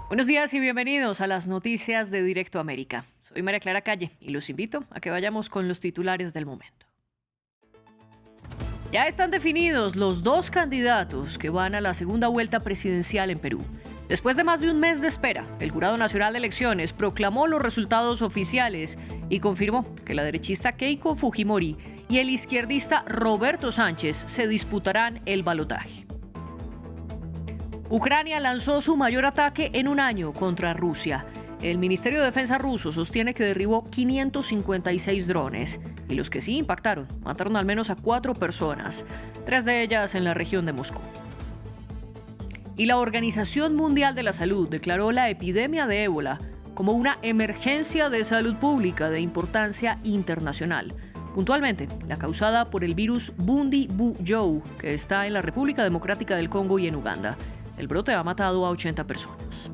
Buenos días y bienvenidos a las noticias de Directo América. Soy María Clara Calle y los invito a que vayamos con los titulares del momento. Ya están definidos los dos candidatos que van a la segunda vuelta presidencial en Perú. Después de más de un mes de espera, el Jurado Nacional de Elecciones proclamó los resultados oficiales y confirmó que la derechista Keiko Fujimori y el izquierdista Roberto Sánchez se disputarán el balotaje. Ucrania lanzó su mayor ataque en un año contra Rusia. El Ministerio de Defensa ruso sostiene que derribó 556 drones y los que sí impactaron mataron al menos a 4 personas, 3 de ellas en la región de Moscú. Y la Organización Mundial de la Salud declaró la epidemia de ébola como una emergencia de salud pública de importancia internacional. Puntualmente, la causada por el virus Bundibugyo, que está en la República Democrática del Congo y en Uganda. El brote ha matado a 80 personas.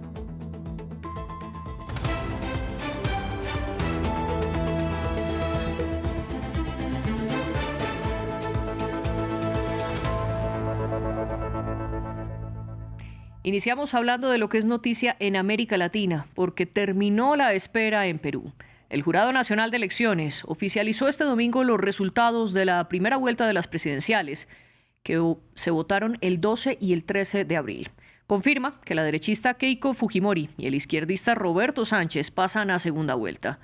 Iniciamos hablando de lo que es noticia en América Latina, porque terminó la espera en Perú. El Jurado Nacional de Elecciones oficializó este domingo los resultados de la primera vuelta de las presidenciales, que se votaron el 12 y el 13 de abril. Confirma que la derechista Keiko Fujimori y el izquierdista Roberto Sánchez pasan a segunda vuelta.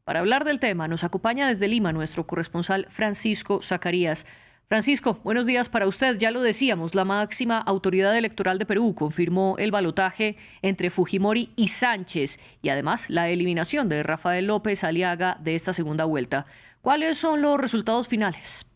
Para hablar del tema nos acompaña desde Lima nuestro corresponsal Francisco Zacarías. Francisco, buenos días para usted. Ya lo decíamos, la máxima autoridad electoral de Perú confirmó el balotaje entre Fujimori y Sánchez y además la eliminación de Rafael López Aliaga de esta segunda vuelta. ¿Cuáles son los resultados finales?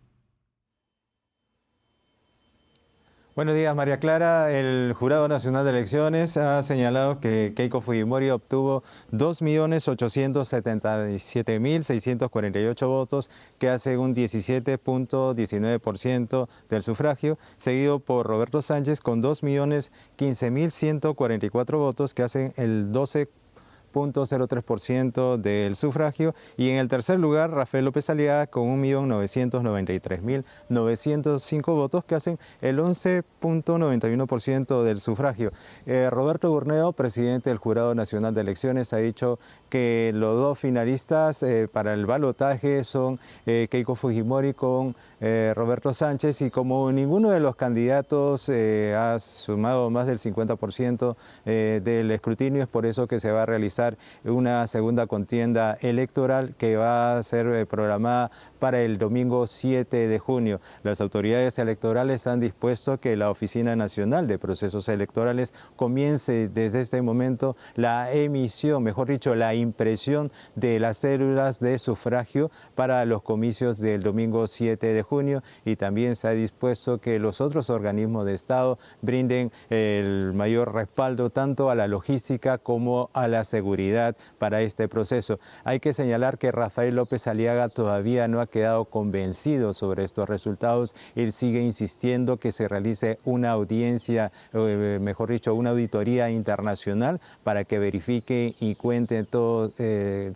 Buenos días, María Clara. El Jurado Nacional de Elecciones ha señalado que Keiko Fujimori obtuvo 2.877.648 votos, que hacen un 17.19% del sufragio, seguido por Roberto Sánchez con 2.015.144 votos, que hacen el 12.03% del sufragio, y en el tercer lugar Rafael López Aliaga con 1.993.905 votos, que hacen el 11.91% del sufragio. Roberto Burneo, presidente del Jurado Nacional de Elecciones, ha dicho que los dos finalistas para el balotaje son Keiko Fujimori con Roberto Sánchez, y como ninguno de los candidatos ha sumado más del 50% del escrutinio, es por eso que se va a realizar una segunda contienda electoral que va a ser programada para el domingo 7 de junio. Las autoridades electorales han dispuesto que la Oficina Nacional de Procesos Electorales comience desde este momento la emisión, mejor dicho, la impresión de las cédulas de sufragio para los comicios del domingo 7 de junio, y también se ha dispuesto que los otros organismos de Estado brinden el mayor respaldo tanto a la logística como a la seguridad para este proceso. Hay que señalar que Rafael López Aliaga todavía no ha quedado convencido sobre estos resultados. Él sigue insistiendo que se realice una audiencia, mejor dicho, una auditoría internacional para que verifique y cuente todo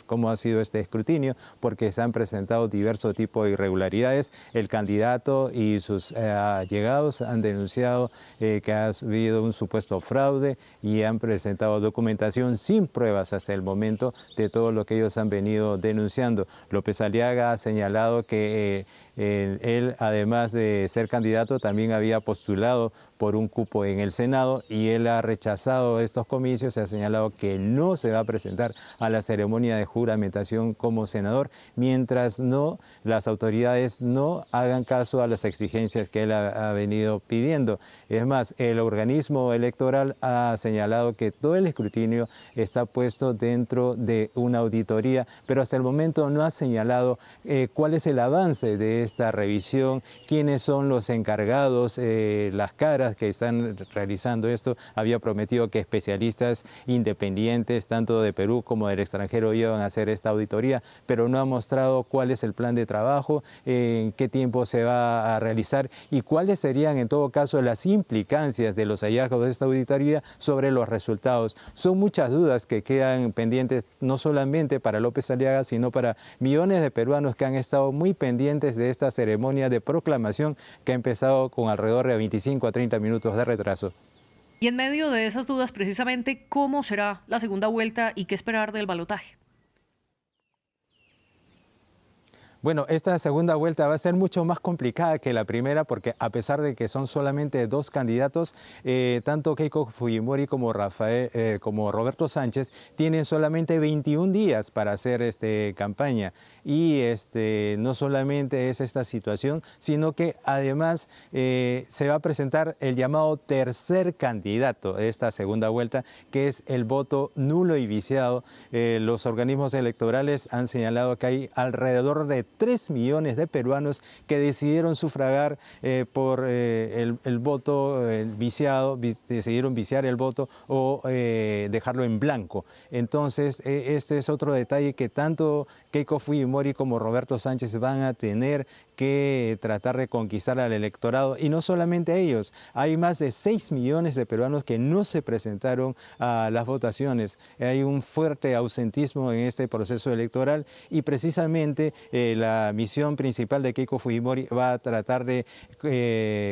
cómo ha sido este escrutinio, porque se han presentado diversos tipos de irregularidades. El candidato y sus allegados han denunciado que ha habido un supuesto fraude y han presentado documentación sin pruebas hasta el momento de todo lo que ellos han venido denunciando. López Aliaga ha señalado que él, además de ser candidato, también había postulado por un cupo en el Senado, y él ha rechazado estos comicios. Se ha señalado que no se va a presentar a la ceremonia de juramentación como senador mientras las autoridades no hagan caso a las exigencias que él ha venido pidiendo. Es más, el organismo electoral ha señalado que todo el escrutinio está puesto dentro de una auditoría, pero hasta el momento no ha señalado cuál es el avance de esta revisión, quiénes son los encargados, las caras que están realizando esto. Había prometido que especialistas independientes, tanto de Perú como del extranjero, iban a hacer esta auditoría, pero no ha mostrado cuál es el plan de trabajo, en qué tiempo se va a realizar y cuáles serían en todo caso las implicancias de los hallazgos de esta auditoría sobre los resultados. Son muchas dudas que quedan pendientes, no solamente para López Aliaga, sino para millones de peruanos que han estado muy pendientes de esta ceremonia de proclamación que ha empezado con alrededor de 25 a 30 minutos de retraso. Y en medio de esas dudas, precisamente, ¿cómo será la segunda vuelta y qué esperar del balotaje? Bueno, esta segunda vuelta va a ser mucho más complicada que la primera porque a pesar de que son solamente dos candidatos, tanto Keiko Fujimori como Roberto Sánchez tienen solamente 21 días para hacer campaña. Y no solamente es esta situación, sino que además se va a presentar el llamado tercer candidato de esta segunda vuelta, que es el voto nulo y viciado. Los organismos electorales han señalado que hay alrededor de 3 millones de peruanos que decidieron sufragar por el voto viciado, decidieron viciar el voto o dejarlo en blanco. Entonces, este es otro detalle que tanto Keiko Fujimori como Roberto Sánchez van a tener que tratar de conquistar al electorado, y no solamente ellos, hay más de 6 millones de peruanos que no se presentaron a las votaciones. Hay un fuerte ausentismo en este proceso electoral y precisamente la misión principal de Keiko Fujimori va a tratar de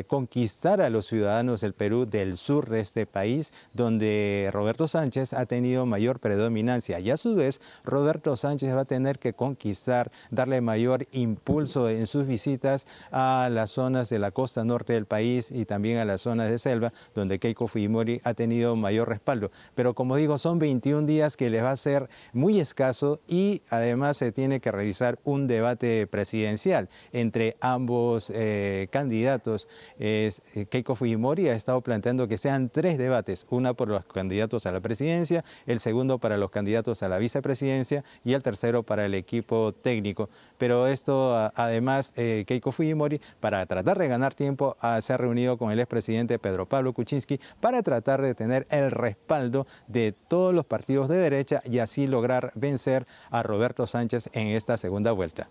conquistar a los ciudadanos del Perú del sur de este país, donde Roberto Sánchez ha tenido mayor predominancia, y a su vez Roberto Sánchez va a tener que conquistar, darle mayor impulso en sus visitas a las zonas de la costa norte del país y también a las zonas de selva, donde Keiko Fujimori ha tenido mayor respaldo. Pero como digo, son 21 días que les va a ser muy escaso, y además se tiene que realizar un debate presidencial entre ambos candidatos. Keiko Fujimori ha estado planteando que sean 3 debates, una por los candidatos a la presidencia, el segundo para los candidatos a la vicepresidencia y el tercero para el equipo técnico. Pero esto además Keiko Fujimori, para tratar de ganar tiempo, se ha reunido con el expresidente Pedro Pablo Kuczynski para tratar de tener el respaldo de todos los partidos de derecha y así lograr vencer a Roberto Sánchez en esta segunda vuelta.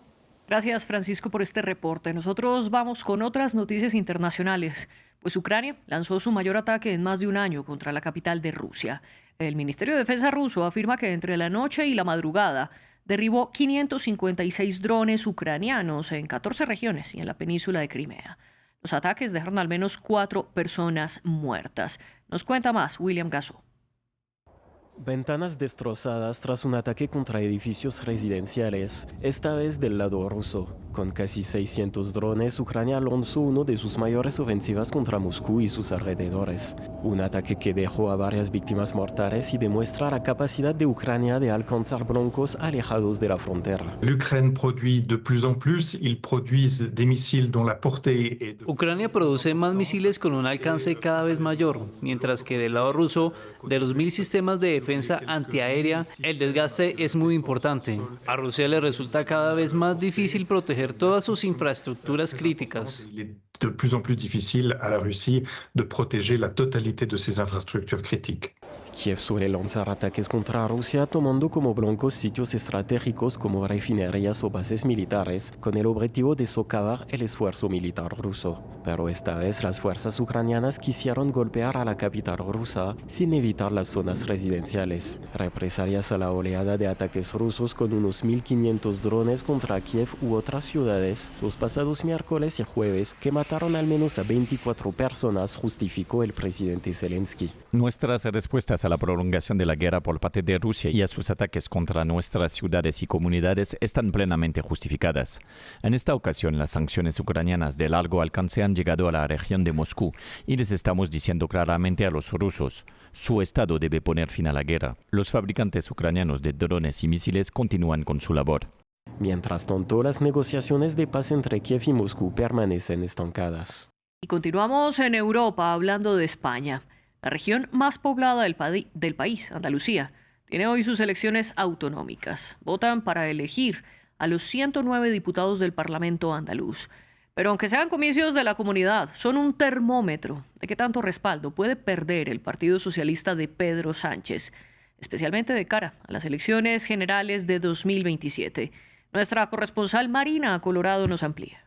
Gracias, Francisco, por este reporte. Nosotros vamos con otras noticias internacionales. Pues Ucrania lanzó su mayor ataque en más de un año contra la capital de Rusia. El Ministerio de Defensa ruso afirma que entre la noche y la madrugada derribó 556 drones ucranianos en 14 regiones y en la península de Crimea. Los ataques dejaron al menos 4 personas muertas. Nos cuenta más William Gasso. Ventanas destrozadas tras un ataque contra edificios residenciales, esta vez del lado ruso. Con casi 600 drones, Ucrania lanzó uno de sus mayores ofensivas contra Moscú y sus alrededores. Un ataque que dejó a varias víctimas mortales y demuestra la capacidad de Ucrania de alcanzar blancos alejados de la frontera. Ucrania produce más misiles con un alcance cada vez mayor, mientras que del lado ruso, de los 1000 sistemas de defensa antiaérea, el desgaste es muy importante. A Rusia le resulta cada vez más difícil proteger todas sus infraestructuras críticas. De plus en plus difficile à la Russie de protéger la totalité de ses infrastructures critiques. Kiev suele lanzar ataques contra Rusia tomando como blancos sitios estratégicos como refinerías o bases militares con el objetivo de socavar el esfuerzo militar ruso. Pero esta vez las fuerzas ucranianas quisieron golpear a la capital rusa sin evitar las zonas residenciales. Represalias a la oleada de ataques rusos con unos 1.500 drones contra Kiev u otras ciudades los pasados miércoles y jueves que mataron al menos a 24 personas, justificó el presidente Zelensky. Nuestras respuestas a la prolongación de la guerra por parte de Rusia y a sus ataques contra nuestras ciudades y comunidades están plenamente justificadas. En esta ocasión, las sanciones ucranianas de largo alcance han llegado a la región de Moscú y les estamos diciendo claramente a los rusos, su Estado debe poner fin a la guerra. Los fabricantes ucranianos de drones y misiles continúan con su labor. Mientras tanto, las negociaciones de paz entre Kiev y Moscú permanecen estancadas. Y continuamos en Europa hablando de España. La región más poblada del país, Andalucía, tiene hoy sus elecciones autonómicas. Votan para elegir a los 109 diputados del Parlamento andaluz. Pero aunque sean comicios de la comunidad, son un termómetro de qué tanto respaldo puede perder el Partido Socialista de Pedro Sánchez, especialmente de cara a las elecciones generales de 2027. Nuestra corresponsal Marina Colorado nos amplía.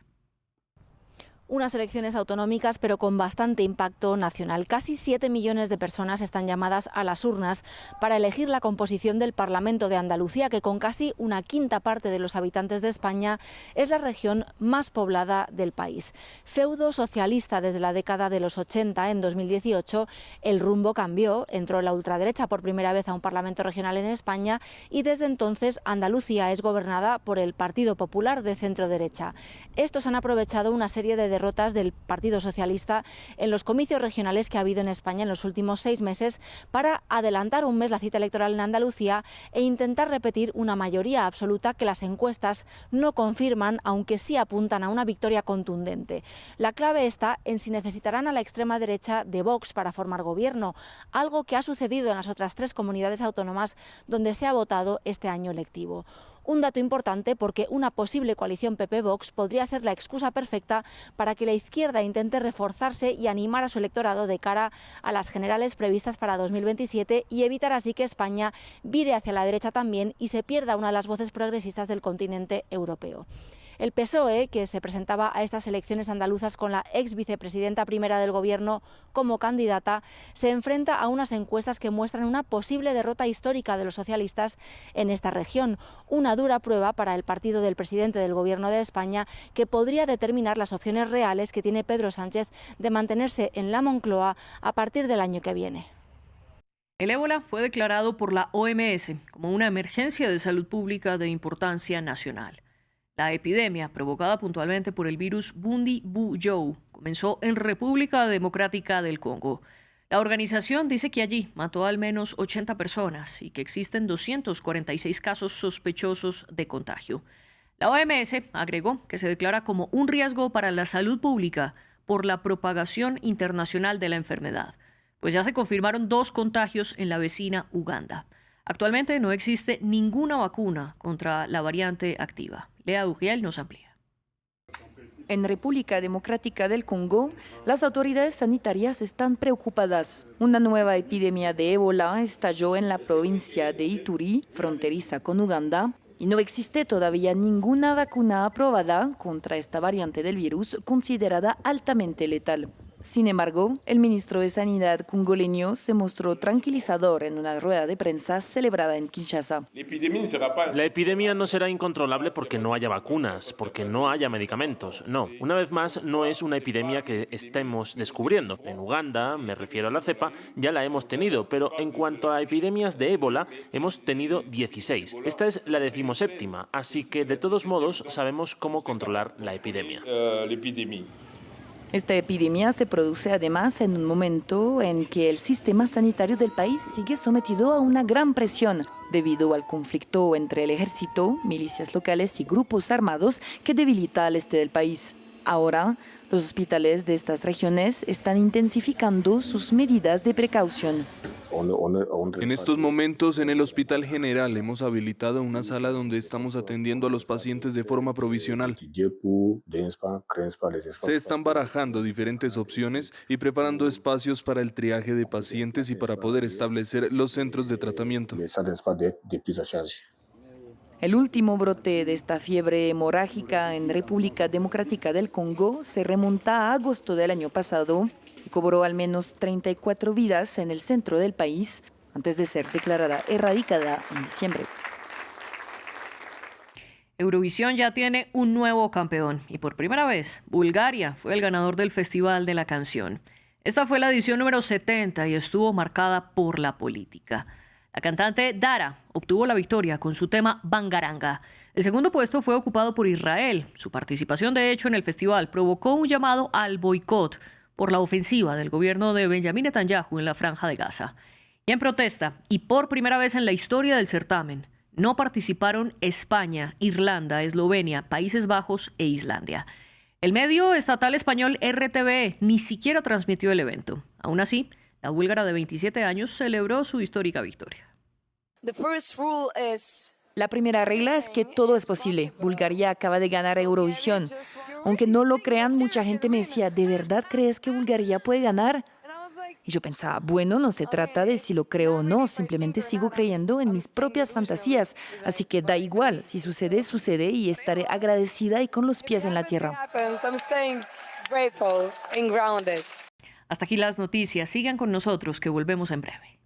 Unas elecciones autonómicas, pero con bastante impacto nacional. Casi 7 millones de personas están llamadas a las urnas para elegir la composición del Parlamento de Andalucía, que con casi una quinta parte de los habitantes de España es la región más poblada del país. Feudo socialista desde la década de los 80, en 2018 el rumbo cambió, entró la ultraderecha por primera vez a un Parlamento regional en España y desde entonces Andalucía es gobernada por el Partido Popular de centro-derecha. Estos han aprovechado una serie de derrotas del Partido Socialista en los comicios regionales que ha habido en España en los últimos 6 meses para adelantar un mes la cita electoral en Andalucía e intentar repetir una mayoría absoluta que las encuestas no confirman, aunque sí apuntan a una victoria contundente. La clave está en si necesitarán a la extrema derecha de Vox para formar gobierno, algo que ha sucedido en las otras 3 comunidades autónomas donde se ha votado este año lectivo. Un dato importante porque una posible coalición PP-Vox podría ser la excusa perfecta para que la izquierda intente reforzarse y animar a su electorado de cara a las generales previstas para 2027 y evitar así que España vire hacia la derecha también y se pierda una de las voces progresistas del continente europeo. El PSOE, que se presentaba a estas elecciones andaluzas con la ex vicepresidenta primera del Gobierno como candidata, se enfrenta a unas encuestas que muestran una posible derrota histórica de los socialistas en esta región, una dura prueba para el partido del presidente del Gobierno de España que podría determinar las opciones reales que tiene Pedro Sánchez de mantenerse en la Moncloa a partir del año que viene. El ébola fue declarado por la OMS como una emergencia de salud pública de importancia nacional. La epidemia, provocada puntualmente por el virus Bundibugyo, comenzó en República Democrática del Congo. La organización dice que allí mató al menos 80 personas y que existen 246 casos sospechosos de contagio. La OMS agregó que se declara como un riesgo para la salud pública por la propagación internacional de la enfermedad, pues ya se confirmaron 2 contagios en la vecina Uganda. Actualmente no existe ninguna vacuna contra la variante activa. Lea Ujiel nos amplía. En República Democrática del Congo, las autoridades sanitarias están preocupadas. Una nueva epidemia de ébola estalló en la provincia de Ituri, fronteriza con Uganda, y no existe todavía ninguna vacuna aprobada contra esta variante del virus considerada altamente letal. Sin embargo, el ministro de Sanidad congoleño se mostró tranquilizador en una rueda de prensa celebrada en Kinshasa. La epidemia no será incontrolable porque no haya vacunas, porque no haya medicamentos. No, una vez más, no es una epidemia que estemos descubriendo. En Uganda, me refiero a la cepa, ya la hemos tenido, pero en cuanto a epidemias de ébola, hemos tenido 16. Esta es la 17ª, así que de todos modos sabemos cómo controlar la epidemia. Esta epidemia se produce además en un momento en que el sistema sanitario del país sigue sometido a una gran presión debido al conflicto entre el ejército, milicias locales y grupos armados que debilita al este del país. Ahora, los hospitales de estas regiones están intensificando sus medidas de precaución. En estos momentos, en el Hospital General hemos habilitado una sala donde estamos atendiendo a los pacientes de forma provisional. Se están barajando diferentes opciones y preparando espacios para el triaje de pacientes y para poder establecer los centros de tratamiento. El último brote de esta fiebre hemorrágica en República Democrática del Congo se remonta a agosto del año pasado y cobró al menos 34 vidas en el centro del país antes de ser declarada erradicada en diciembre. Eurovisión ya tiene un nuevo campeón y por primera vez Bulgaria fue el ganador del Festival de la Canción. Esta fue la edición número 70 y estuvo marcada por la política. La cantante Dara obtuvo la victoria con su tema Bangaranga. El segundo puesto fue ocupado por Israel. Su participación, de hecho, en el festival provocó un llamado al boicot por la ofensiva del gobierno de Benjamín Netanyahu en la Franja de Gaza. Y en protesta, y por primera vez en la historia del certamen, no participaron España, Irlanda, Eslovenia, Países Bajos e Islandia. El medio estatal español RTVE ni siquiera transmitió el evento. Aún así, la búlgara de 27 años celebró su histórica victoria. La primera regla es que todo es posible. Bulgaria acaba de ganar Eurovisión. Aunque no lo crean, mucha gente me decía, ¿de verdad crees que Bulgaria puede ganar? Y yo pensaba, bueno, no se trata de si lo creo o no, simplemente sigo creyendo en mis propias fantasías. Así que da igual, si sucede, sucede y estaré agradecida y con los pies en la tierra. Hasta aquí las noticias. Sigan con nosotros que volvemos en breve.